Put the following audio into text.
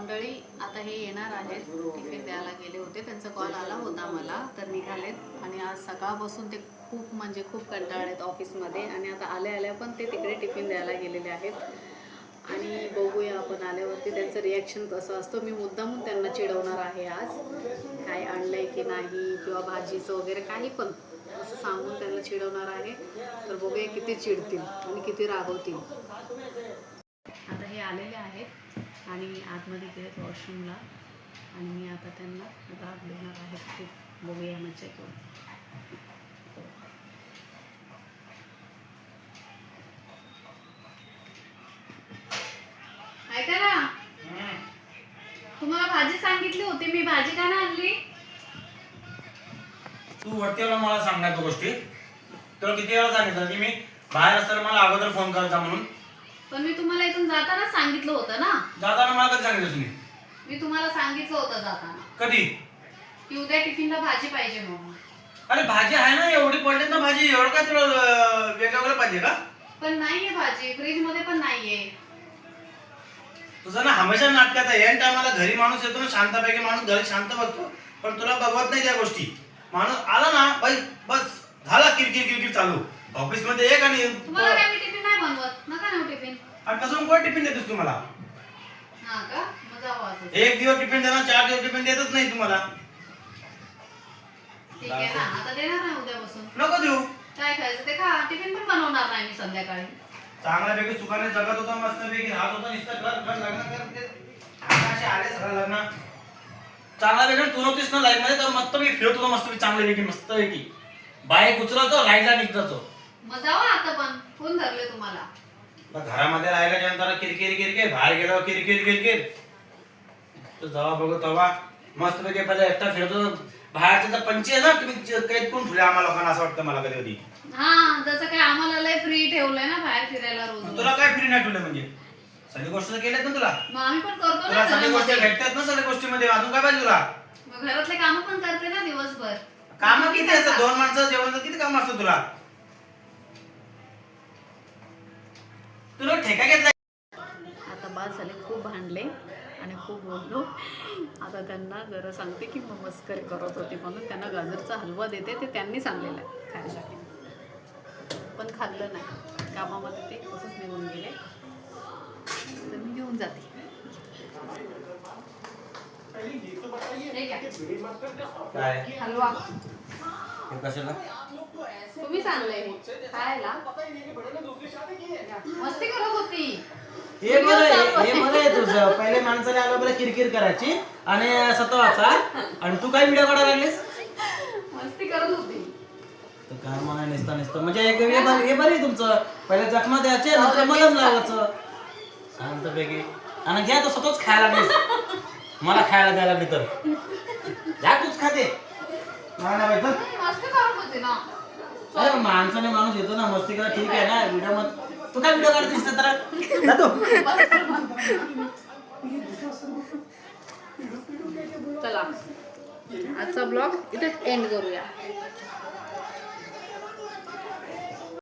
मंडळी आता हे येणार आहेत, टिफिन द्यायला गेले होते, त्यांचा कॉल आला होता मला, तर निघालेत. आणि आज सकाळपासून ते खूप कंटाळलेत ऑफिसमध्ये आणि आता आल्या पण ते तिकडे टिफिन द्यायला गेलेले आहेत. आणि बघूया आपण आल्यावरती त्यांचं रिॲक्शन कसं असतं. मी मुद्दामून त्यांना चिडवणार आहे आज, काय आणलंय की नाही किंवा भाजीचं वगैरे काही पण असं सांगून त्यांना चिडवणार आहे. तर बघूया किती चिडतील आणि किती रागवतील. आता हे आलेले आहेत आणि आतमध्ये गेलेत वॉशरूमला आणि मी आता त्यांना राग देणार आहे खूप. बघूया मज्जा करून. ऐका ना, तुम्हाला भाजी सांगितली होती मी, भाजी का नाही आणली? तू वरती मला सांगायच्या गोष्टी तुला किती वेळा सांगितलं की मी बाहेर असताना मला अगोदर फोन करायचा म्हणून. पण मी तुम्हाला इथून जाताना सांगितलं होतं ना. जाताना मला कधी सांगितलं तुम्ही? मी तुम्हाला सांगितलं होतं जाताना. कधी? की उद्या टिफिनला भाजी पाहिजे म्हणून. अरे भाजी आहे ना, एवढी पडली ना भाजी, एवढं काय तुला वेगळं पाहिजे का? पण नाहीये भाजी, फ्रीज मध्ये पण नाहीये. तुझं ना हमेशा नाटकात आहे. एन टायमाला घरी माणूस येतो ना शांतपैकी, माणूस घरी शांत बसतो, पण तुला बघवत नाही त्या गोष्टी. माणूस आला ना बस झाला किरकिर चालू. ऑफिस मध्ये एक आणि तुम्हाला काय मी टिफिन नाही बनवत, नका ना टिफिन. आणि कसं कोण टिफिन देतोस तुम्हाला? हा का, मजा वाजत. एक दिवस टिफिन देणार, 4 दिवस टिफिन देतच नाही तुम्हाला. ठीक आहे ना, आता देणार नाही उद्यापासून. नको देऊ. काय खायचं ते खा, टिफिन पण बनवणार नाही मी संध्याकाळी. चांगल्यापैकी सुखाने जगत होता, मस्तपैकी राहत होता, नुसतं घर लग्न कर असे आले सगळं लग्न. चांगल्यापैकी तू नव्हतीस ना लाईफ मध्ये, तर मस्तपैकी फिरत होता, मस्तपैकी चांगल्यापैकी मस्तपैकी बाईक उचलायचो, लाईटला निघतो. मग जावा आता, पण फोन धरले तुम्हाला. घरामध्ये राहायला जेवण किरकिर, बाहेर गेलो किरकिर. तर जेव्हा बघू तेव्हा मस्तपैकी पहिले एकटा फिरतो. बाहेरचे तर पंची आहे ना, तुम्ही काही कोण ठुले आम्हाला लोकांना, असं वाटतं मला कधी. हा, जसं काय आम्हाला लय फ्री ठेवलंय ना बाहेर फिरायला रोज. तुला काय फ्री नाही ठेवलं म्हणजे? सगळी गोष्ट केल्यात ना तुला. मग आम्ही पण करतो तुला ना सगळी गोष्टी घरामध्ये. भेटतात ना सगळ्या गोष्टीमध्ये, अजून काय पाहिजे तुला? मग घरातले काम पण करते ना दिवसभर. काम किती असतात? 2 माणसं जेवणाचं किती काम असतं तुला? तुला ठेका घेतला. आता बाद झाले, खूप भांडले आणि खूप बोललो. आता त्यांना जरा सांगते की मग मस्करी करत होती म्हणून त्यांना गाजरचा हलवा देते. ते त्यांनी सांगलेलं आहे खायसाठी, पण खाल्लं नाही. कामामध्ये ते असंच निघून गेले, तर मी घेऊन जाते. काय हलवा कशाला? तुम्ही सांगलंय खायला. मस्ती करत होती. हे बरं आहे तुझं. पहिले माणसाने आलं बरं किरकिर करायची आणि सतवाचा, आणि तू काय व्हिडिओ काढायला लागलीस? मस्ती करत होती. तर काय म्हणा नुसतं म्हणजे एक हे बरं आहे तुमचं. पहिले जखमा द्यायचे, नंतर मलम लावायचं शांतपैकी. आणि घ्या तो स्वतःच खायला लागलीस, मला खायला द्यायला लागली तर जा तूच खाते. मस्ती करत होती ना. अरे माणसाने माणूस येतो ना मस्ती करा, ठीक आहे ना. व्हिडिओ मध्ये तू काय व्हिडिओ काढतेस तर चला, आजचा ब्लॉग इथेच एंड करूया.